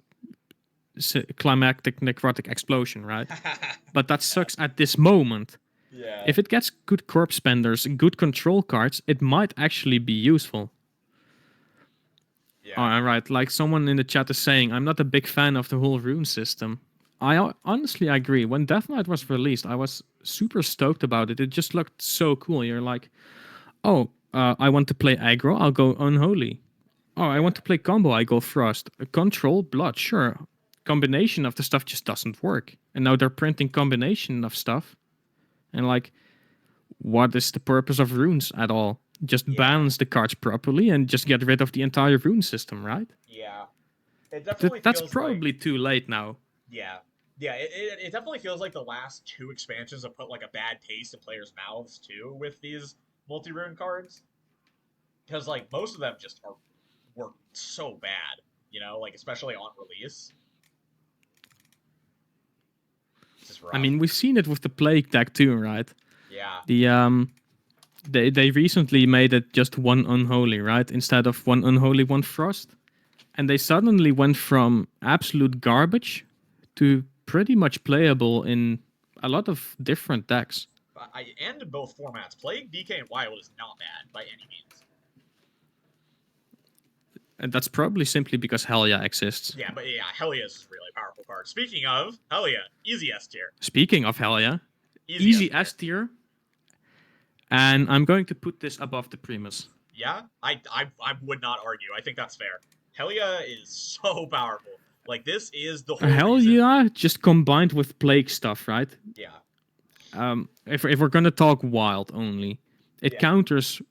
Speaker 2: climactic necrotic explosion, right? But that sucks at this moment.
Speaker 1: Yeah.
Speaker 2: If it gets good corpse spenders, good control cards, it might actually be useful.
Speaker 1: Yeah.
Speaker 2: All right, like someone in the chat is saying, I'm not a big fan of the whole rune system. Honestly agree. When Death Knight was released, I was super stoked about it. It just looked so cool. You're like, oh, I want to play aggro, I'll go unholy. Oh, I
Speaker 1: Yeah.
Speaker 2: want to play combo, I go Frost. Control, blood, sure. Combination of the stuff just doesn't work. And now they're printing combination of stuff. And like, what is the purpose of runes at all? Just
Speaker 1: Yeah.
Speaker 2: balance the cards properly and just get rid of the entire rune system, right?
Speaker 1: Yeah. It definitely
Speaker 2: That's
Speaker 1: feels like
Speaker 2: probably too late now.
Speaker 1: yeah. Yeah, it definitely feels like the last two expansions have put like a bad taste in players' mouths too with these multi-rune cards. Because like most of them just are were so bad, like especially on release. It's just
Speaker 2: I
Speaker 1: rough.
Speaker 2: mean, we've seen it with the Plague deck too, right?
Speaker 1: Yeah.
Speaker 2: The they recently made it just one unholy, right? Instead of one unholy, one frost. And they suddenly went from absolute garbage to pretty much playable in a lot of different decks.
Speaker 1: I and in both formats. Plague, DK, and Wild is not bad by any means.
Speaker 2: And that's probably simply because Helya exists.
Speaker 1: Yeah, but yeah, Helios is a really powerful card. Speaking of Helia, easy S tier.
Speaker 2: Speaking of Helya,
Speaker 1: Easy S
Speaker 2: easy
Speaker 1: tier.
Speaker 2: S tier. And I'm going to put this above the Primus.
Speaker 1: Yeah, I would not argue. I think that's fair. Helia is so powerful. Like this is the whole reason.
Speaker 2: Helya just combined with Plague stuff, right?
Speaker 1: Yeah.
Speaker 2: If we're gonna talk wild only, it
Speaker 1: Yeah.
Speaker 2: counters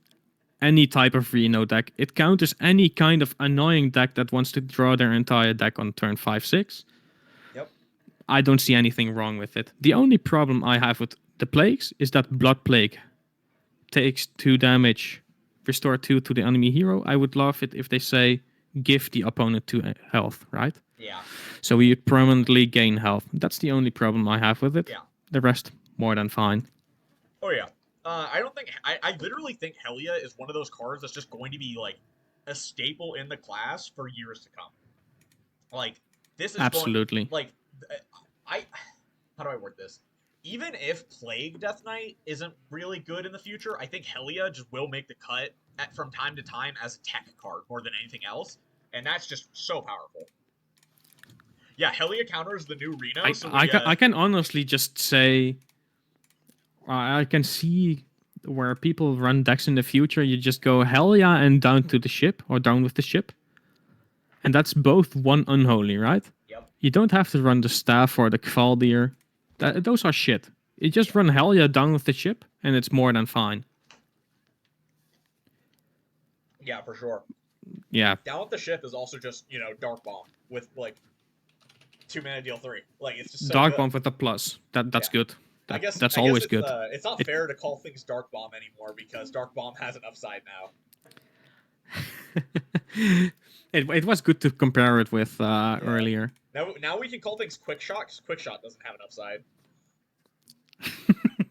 Speaker 2: any type of Reno deck. It counters any kind of annoying deck that wants to draw their entire deck on turn 5-6.
Speaker 1: Yep.
Speaker 2: I don't see anything wrong with it. The only problem I have with the Plagues is that Blood Plague takes 2 damage, restore 2 to the enemy hero. I would love it if they say give the opponent 2 health, right?
Speaker 1: Yeah.
Speaker 2: So we permanently gain health. That's the only problem I have with it.
Speaker 1: Yeah.
Speaker 2: The rest, more than fine.
Speaker 1: Oh yeah. I don't think I literally think Helia is one of those cards that's just going to be like a staple in the class for years to come. Like this is going
Speaker 2: Absolutely.
Speaker 1: like I how do I word this? Even if Plague Death Knight isn't really good in the future, I think Helia just will make the cut from time to time as a tech card more than anything else, and that's just so powerful. Yeah, Helia counters the new Reno, so
Speaker 2: I can honestly just say I can see where people run decks in the future. You just go hell yeah and down to the ship or down with the ship, and that's both one unholy, right?
Speaker 1: Yep.
Speaker 2: You don't have to run the staff or the Kvaldir. Those are shit. You just
Speaker 1: Yeah.
Speaker 2: run hell yeah down with the ship, and it's more than fine.
Speaker 1: Yeah, for sure.
Speaker 2: Yeah.
Speaker 1: Down with the ship is also just, Dark Bomb with like 2 mana deal 3. Like it's just so
Speaker 2: Dark
Speaker 1: good.
Speaker 2: Bomb with a plus. That's
Speaker 1: Yeah.
Speaker 2: good.
Speaker 1: I guess
Speaker 2: That's
Speaker 1: I guess
Speaker 2: always good.
Speaker 1: it's not fair to call things Dark Bomb anymore because Dark Bomb has an upside now.
Speaker 2: It was good to compare it with earlier.
Speaker 1: Now we can call things Quick Shot because Quick Shot doesn't have an upside.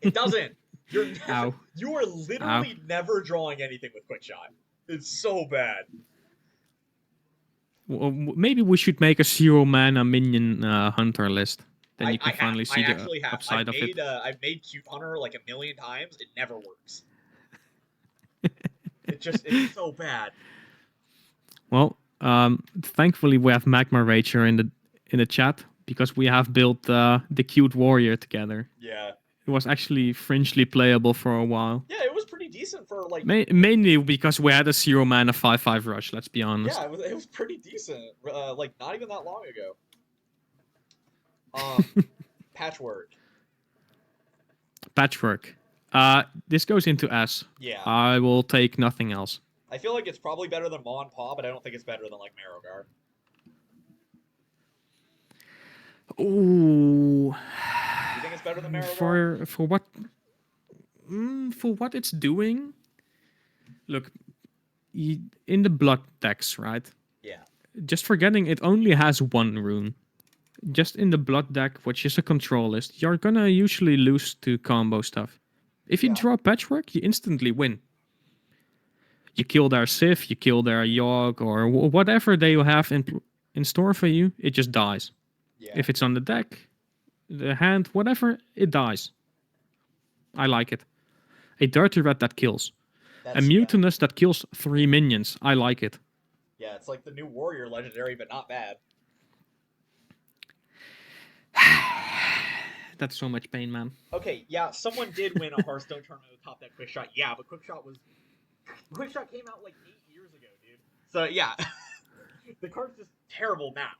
Speaker 1: It doesn't.
Speaker 2: Ow.
Speaker 1: You are literally never drawing anything with Quick Shot. It's so bad.
Speaker 2: Well, maybe we should make a 0-mana minion hunter list. Then you can finally see the upside
Speaker 1: I've
Speaker 2: of it.
Speaker 1: I've made Cute Hunter like a million times. It never works. It's so bad.
Speaker 2: Well, thankfully we have Magma Rager in the chat because we have built the cute warrior together.
Speaker 1: Yeah.
Speaker 2: It was actually fringely playable for a while.
Speaker 1: Yeah, it was pretty decent for like.
Speaker 2: Mainly because we had a 0-mana 5/5 rush. Let's be honest.
Speaker 1: Yeah, it was pretty decent. Like not even that long ago. Patchwork.
Speaker 2: Patchwork. This goes into S.
Speaker 1: Yeah.
Speaker 2: I will take nothing else.
Speaker 1: I feel like it's probably better than Maw and Paw, but I don't think it's better than like Marrowgar.
Speaker 2: Ooh.
Speaker 1: You think it's better than Marrowgar?
Speaker 2: For what it's doing. Look, in the blood decks, right?
Speaker 1: Yeah.
Speaker 2: Just forgetting it only has one rune. Just in the blood deck, which is a control list, you're gonna usually lose to combo stuff. If you
Speaker 1: Yeah.
Speaker 2: draw Patchwork, you instantly win. You kill their Sif, you kill their Yogg, or whatever they have in store for you, it just dies.
Speaker 1: Yeah.
Speaker 2: If it's on the deck, the hand, whatever, it dies. I like it. A Dirty Red that kills. A Mutinous that kills 3 minions. I like it.
Speaker 1: Yeah, it's like the new Warrior legendary, but not bad.
Speaker 2: That's so much pain, man.
Speaker 1: Okay, yeah, someone did win a Hearthstone tournament with top that Quick Shot. Yeah, but Quick Shot came out like 8 years ago, dude. So yeah, the card's just terrible now.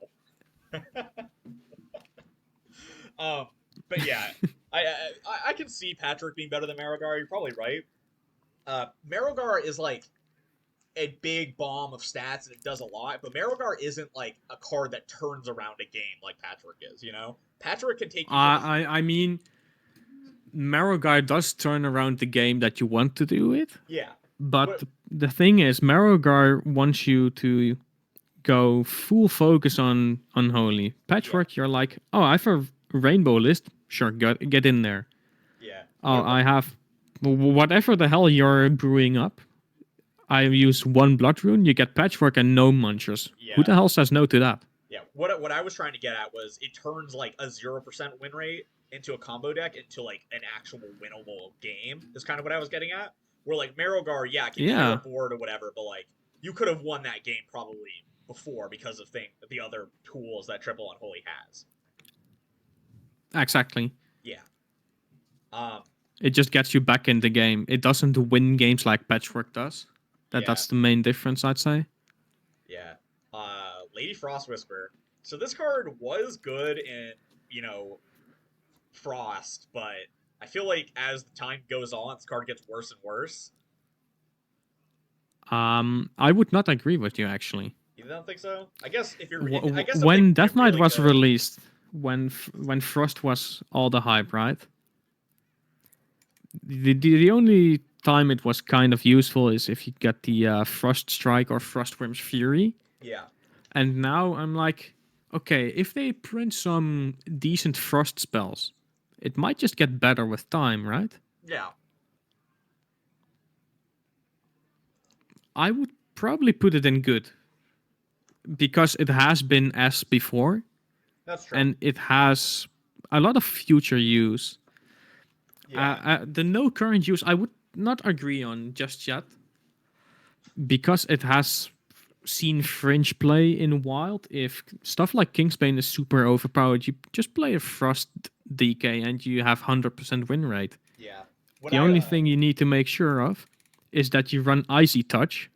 Speaker 1: But yeah, I can see Patrick being better than Marrowgar. You're probably right. Marrowgar is like a big bomb of stats and it does a lot, but Marrowgar isn't like a card that turns around a game like Patrick is, you know? Patrick can take you
Speaker 2: I mean, Marrowgar does turn around the game that you want to do it.
Speaker 1: Yeah.
Speaker 2: But the thing is, Marrowgar wants you to go full focus on Unholy. Patchwork, you're like, oh, I have a rainbow list. Sure, get in there.
Speaker 1: Yeah.
Speaker 2: Oh, I have whatever the hell you're brewing up. I use one blood rune, you get Patchwork and no munchers.
Speaker 1: Yeah.
Speaker 2: Who the hell says no to that?
Speaker 1: Yeah. What I was trying to get at was it turns like a 0% win rate into a combo deck into like an actual winnable game is kind of what I was getting at. Where like Marrowgar, yeah, can clear a board or whatever, but like you could have won that game probably before because of the other tools that Triple Unholy has.
Speaker 2: Exactly.
Speaker 1: Yeah.
Speaker 2: It just gets you back in the game. It doesn't win games like Patchwork does. That's the main difference, I'd say.
Speaker 1: Yeah. Lady Frost Whisper. So this card was good in, you know, Frost, but I feel like as the time goes on, this card gets worse and worse.
Speaker 2: I would not agree with you, actually.
Speaker 1: You don't think so? I guess if you're...
Speaker 2: when Death Knight was released, when Frost was all the hype, right? The only time it was kind of useful is if you get the Frost Strike or Frostworm's Fury.
Speaker 1: Yeah.
Speaker 2: And now I'm like, okay, if they print some decent Frost spells, it might just get better with time, right?
Speaker 1: Yeah.
Speaker 2: I would probably put it in good. Because it has been S before.
Speaker 1: That's true.
Speaker 2: And it has a lot of future use.
Speaker 1: Yeah.
Speaker 2: The no current use, I would not agree on just yet. Because it has seen fringe play in Wild. If stuff like Kingsbane is super overpowered, you just play a Frost DK and you have 100% win rate.
Speaker 1: Yeah.
Speaker 2: The only thing you need to make sure of is that you run Icy Touch,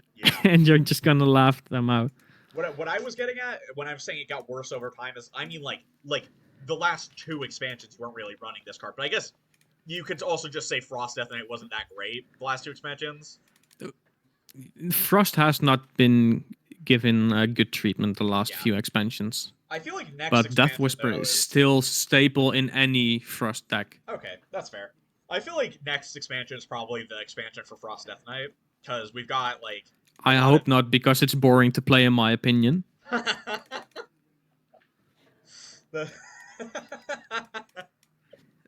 Speaker 2: and you're just gonna laugh them out.
Speaker 1: What I was getting at when I was saying it got worse over time is, I mean, like the last 2 expansions weren't really running this card, but I guess you could also just say Frost Death Knight wasn't that great the last 2 expansions.
Speaker 2: Frost has not been given a good treatment the last few expansions.
Speaker 1: I feel like next
Speaker 2: but Death Whisper is still staple in any Frost deck.
Speaker 1: Okay, that's fair. I feel like next expansion is probably the expansion for Frost Death Knight, because we've got, like...
Speaker 2: I hope not, because it's boring to play, in my opinion.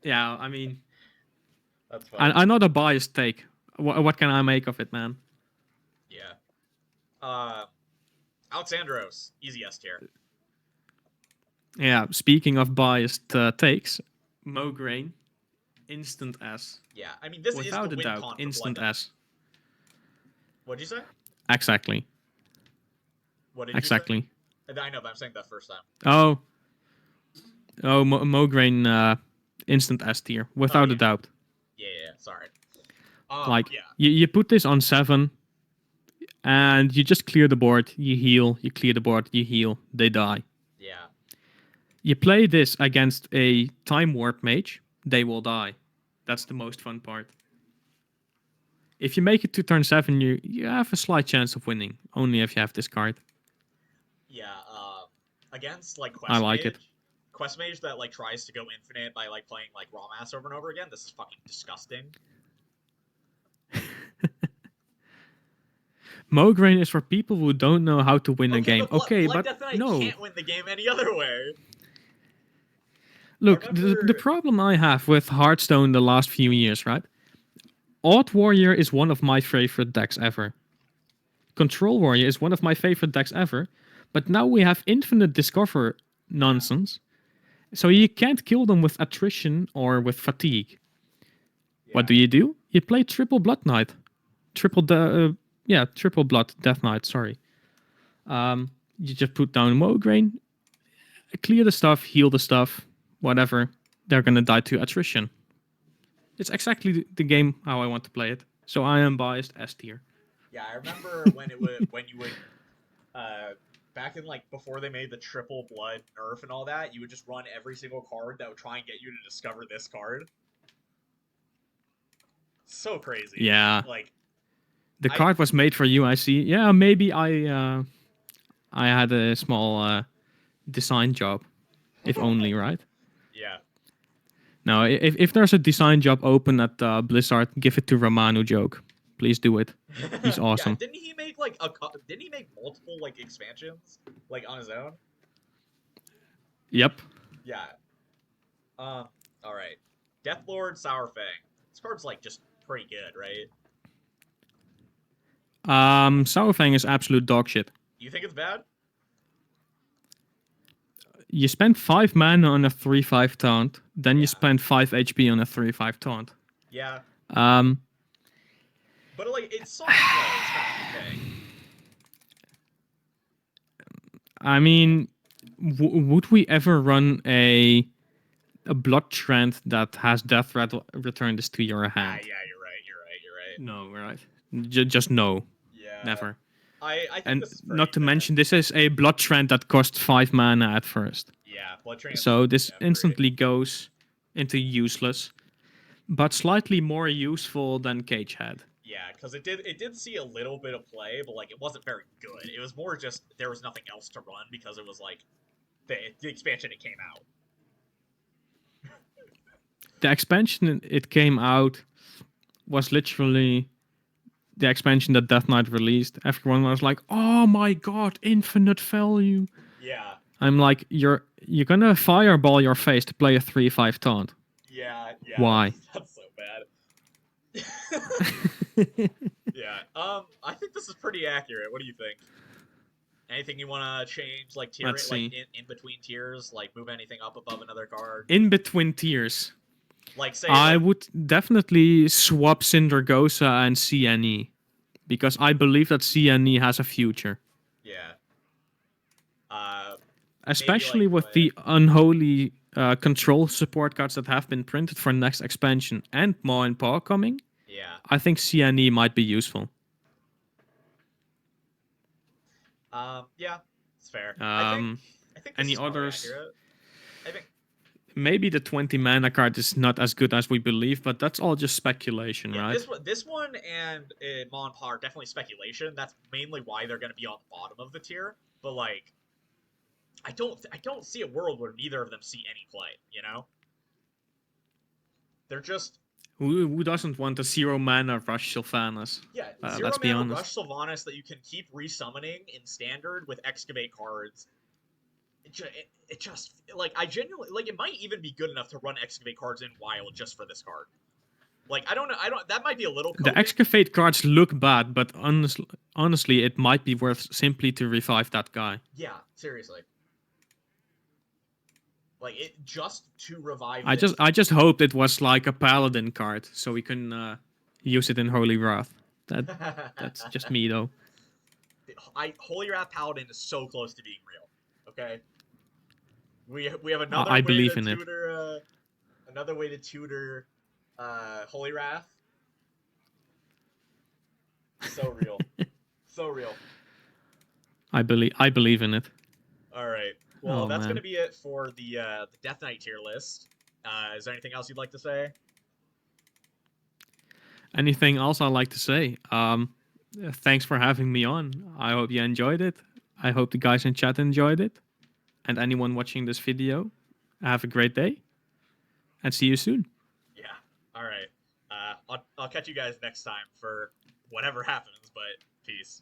Speaker 2: Yeah, I mean...
Speaker 1: That's fine.
Speaker 2: I'm not a biased take. What can I make of it, man?
Speaker 1: Yeah. Alexandros, easy S tier.
Speaker 2: Yeah, speaking of biased takes, Mograine, instant S.
Speaker 1: Yeah, I mean, this
Speaker 2: without
Speaker 1: is the
Speaker 2: a doubt, instant S.
Speaker 1: What'd you say?
Speaker 2: Exactly.
Speaker 1: What did you say?
Speaker 2: Exactly.
Speaker 1: I know, but I'm saying that first time.
Speaker 2: Oh, Mograine, instant S tier,
Speaker 1: Oh
Speaker 2: without a
Speaker 1: yeah,
Speaker 2: doubt.
Speaker 1: yeah. Sorry.
Speaker 2: Like,
Speaker 1: Yeah,
Speaker 2: you put this on 7, and you just clear the board, you heal, you clear the board, you heal, they die.
Speaker 1: yeah,
Speaker 2: You play this against a Time Warp mage, they will die. That's the most fun part. If you make it to turn 7, you have a slight chance of winning, only if you have this card.
Speaker 1: yeah. Against like
Speaker 2: I like it.
Speaker 1: Quest Mage that like tries to go infinite by like playing like Raw Mass over and over again. This is fucking disgusting.
Speaker 2: Mograine is for people who don't know how to win a
Speaker 1: Okay,
Speaker 2: game.
Speaker 1: but
Speaker 2: Okay,
Speaker 1: Blood
Speaker 2: but
Speaker 1: Death Knight
Speaker 2: no.
Speaker 1: can't win the game any other way. I
Speaker 2: Look, the
Speaker 1: remember.
Speaker 2: problem I have with Hearthstone the last few years, right? Odd Warrior is one of my favorite decks ever. Control Warrior is one of my favorite decks ever. But now we have infinite Discover
Speaker 1: Yeah,
Speaker 2: nonsense. So you can't kill them with attrition or with fatigue. What
Speaker 1: yeah,
Speaker 2: do? You play triple Blood Knight. Triple Blood Death Knight, sorry. You just put down Mograine, clear the stuff, heal the stuff, whatever. They're gonna die to attrition. It's exactly the game how I want to play it. So I am biased S tier.
Speaker 1: yeah. I remember when you would uh back in like before they made the triple blood nerf and all that, you would just run every single card that would try and get you to discover this card. So crazy.
Speaker 2: Yeah,
Speaker 1: Like
Speaker 2: the
Speaker 1: I
Speaker 2: card was made for you. I see. Yeah, maybe I had a small design job, if only, right?
Speaker 1: yeah.
Speaker 2: Now, if there's a design job open at Blizzard, give it to Romano Joke. Please do it. He's
Speaker 1: Yeah,
Speaker 2: awesome.
Speaker 1: didn't he make didn't he make multiple like expansions like on his own?
Speaker 2: Yep.
Speaker 1: Yeah. All right. Death Lord Sourfang. This card's like just pretty good, right?
Speaker 2: Sourfang is absolute dog shit.
Speaker 1: You think it's bad?
Speaker 2: You spend 5 mana on a 3/5 taunt, then you
Speaker 1: Yeah.
Speaker 2: spend 5 HP on a 3/5 taunt.
Speaker 1: Yeah.
Speaker 2: Um,
Speaker 1: But like its soft play is kind of okay.
Speaker 2: I mean, would we ever run a blood trend that has death return this to your
Speaker 1: Ah,
Speaker 2: hand?
Speaker 1: yeah, you're right. You're right. You're right.
Speaker 2: No, right? Just no,
Speaker 1: Yeah.
Speaker 2: never.
Speaker 1: I think
Speaker 2: And
Speaker 1: this is
Speaker 2: not
Speaker 1: pretty
Speaker 2: to
Speaker 1: good.
Speaker 2: mention, this is a blood trend that costs 5 mana at first.
Speaker 1: Yeah, Blood Transfusion
Speaker 2: So
Speaker 1: is
Speaker 2: this
Speaker 1: definitely great.
Speaker 2: instantly goes into useless, but slightly more useful than Cage had.
Speaker 1: Yeah, because it did see a little bit of play, but like it wasn't very good. It was more just there was nothing else to run because it was like the expansion it came out.
Speaker 2: The expansion it came out was literally the expansion that Death Knight released. Everyone was like, "Oh my god, infinite value!"
Speaker 1: Yeah,
Speaker 2: I'm like, you're gonna fireball your face to play a 3/5 taunt.
Speaker 1: yeah,
Speaker 2: Why?
Speaker 1: that's so bad. Yeah, I think this is pretty accurate. What do you think? Anything you want to change, like tier
Speaker 2: Let's
Speaker 1: it, like
Speaker 2: see.
Speaker 1: in between tiers, like move anything up above another card?
Speaker 2: In between tiers,
Speaker 1: Like say
Speaker 2: I
Speaker 1: like
Speaker 2: would definitely swap Syndragosa and CNE because I believe that CNE has a future,
Speaker 1: yeah, uh maybe
Speaker 2: especially
Speaker 1: like
Speaker 2: with
Speaker 1: what?
Speaker 2: the unholy control support cards that have been printed for next expansion and Maw and Paw coming.
Speaker 1: Yeah,
Speaker 2: I think CNE might be useful.
Speaker 1: yeah, it's fair.
Speaker 2: Um,
Speaker 1: I think this
Speaker 2: any
Speaker 1: is probably
Speaker 2: others?
Speaker 1: accurate. I think
Speaker 2: Maybe the 20 mana card is not as good as we believe, but that's all just speculation,
Speaker 1: yeah,
Speaker 2: right?
Speaker 1: this one and Mon Pa are definitely speculation. That's mainly why they're going to be on the bottom of the tier. But like, I don't see a world where neither of them see any play. You know, they're just
Speaker 2: Who doesn't want a 0 mana Rush Sylvanas?
Speaker 1: yeah,
Speaker 2: Let's
Speaker 1: zero
Speaker 2: be
Speaker 1: mana
Speaker 2: honest.
Speaker 1: Rush Sylvanas that you can keep resummoning in standard with excavate cards. It just like I genuinely like it might even be good enough to run excavate cards in wild just for this card. Like I don't know, I don't. That might be a little
Speaker 2: The
Speaker 1: coping.
Speaker 2: Excavate cards look bad, but honestly, it might be worth simply to revive that guy.
Speaker 1: Yeah, seriously. Like it just to revive
Speaker 2: I just
Speaker 1: this.
Speaker 2: I just hoped it was like a Paladin card, so we can use it in Holy Wrath. That that's just me though.
Speaker 1: Holy Wrath Paladin is so close to being real. Okay, we have
Speaker 2: I believe in it.
Speaker 1: another way to tutor Holy Wrath. So real, so real.
Speaker 2: I believe in it.
Speaker 1: All right. Well,
Speaker 2: Oh
Speaker 1: that's gonna
Speaker 2: man.
Speaker 1: be it for the Death Knight tier list. Is there anything else you'd like to say?
Speaker 2: Anything else I'd like to say? Thanks for having me on. I hope you enjoyed it. I hope the guys in chat enjoyed it. And anyone watching this video, have a great day and see you soon.
Speaker 1: Yeah. All right. I'll catch you guys next time for whatever happens. But peace.